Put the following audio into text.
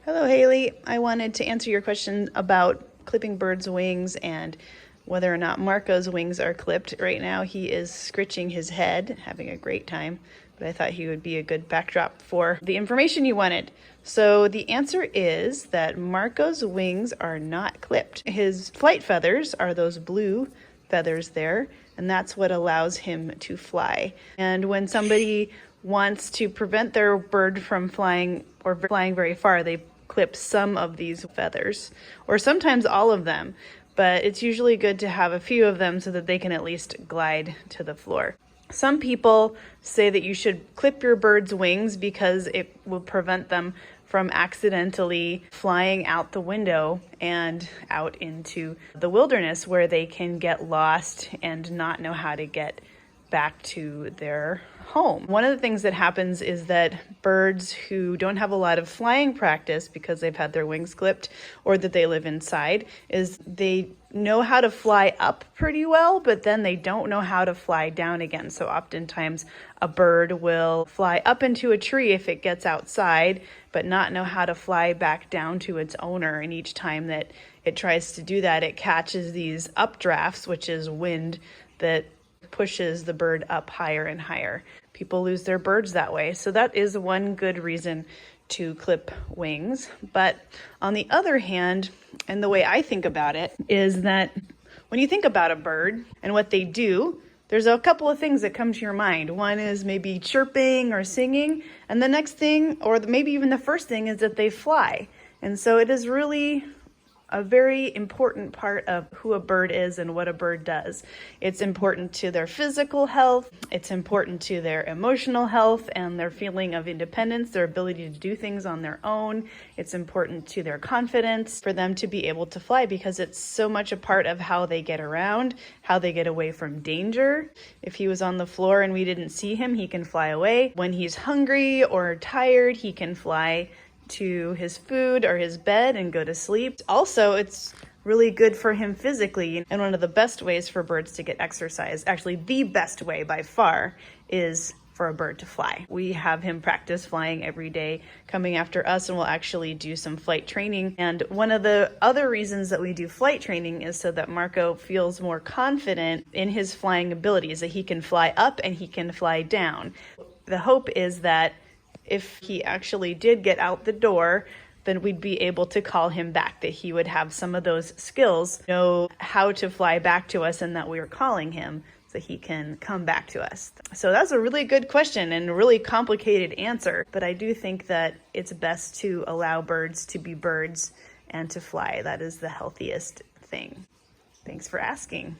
Hello, Haley. I wanted to answer your question about clipping birds' wings and whether or not Marco's wings are clipped. Right now, he is scritching his head, having a great time, but I thought he would be a good backdrop for the information you wanted. So the answer is that Marco's wings are not clipped. His flight feathers are those blue feathers there, and that's what allows him to fly. And when somebody wants to prevent their bird from flying or flying very far, they clip some of these feathers, or sometimes all of them, but it's usually good to have a few of them so that they can at least glide to the floor. Some people say that you should clip your bird's wings because it will prevent them from accidentally flying out the window and out into the wilderness where they can get lost and not know how to get back to their home. One of the things that happens is that birds who don't have a lot of flying practice because they've had their wings clipped or that they live inside is they know how to fly up pretty well, but then they don't know how to fly down again. So oftentimes a bird will fly up into a tree if it gets outside, but not know how to fly back down to its owner. And each time that it tries to do that, it catches these updrafts, which is wind that pushes the bird up higher and higher. People lose their birds that way. So that is one good reason to clip wings. But on the other hand, and the way I think about it, is that when you think about a bird and what they do, there's a couple of things that come to your mind. One is maybe chirping or singing, and the next thing, or maybe even the first thing, is that they fly. And so it is really a very important part of who a bird is and what a bird does. It's important to their physical health, it's important to their emotional health and their feeling of independence, their ability to do things on their own. It's important to their confidence for them to be able to fly because it's so much a part of how they get around, how they get away from danger. If he was on the floor and we didn't see him, he can fly away. When he's hungry or tired, he can fly to his food or his bed and go to sleep. Also, it's really good for him physically, and one of the best ways for birds to get exercise, actually the best way by far, is for a bird to fly. We have him practice flying every day coming after us, and we'll actually do some flight training. And one of the other reasons that we do flight training is so that Marco feels more confident in his flying abilities, that he can fly up and he can fly down. The hope is that if he actually did get out the door, then we'd be able to call him back, that he would have some of those skills, know how to fly back to us and that we were calling him so he can come back to us. So that's a really good question and a really complicated answer, but I do think that it's best to allow birds to be birds and to fly. That is the healthiest thing. Thanks for asking.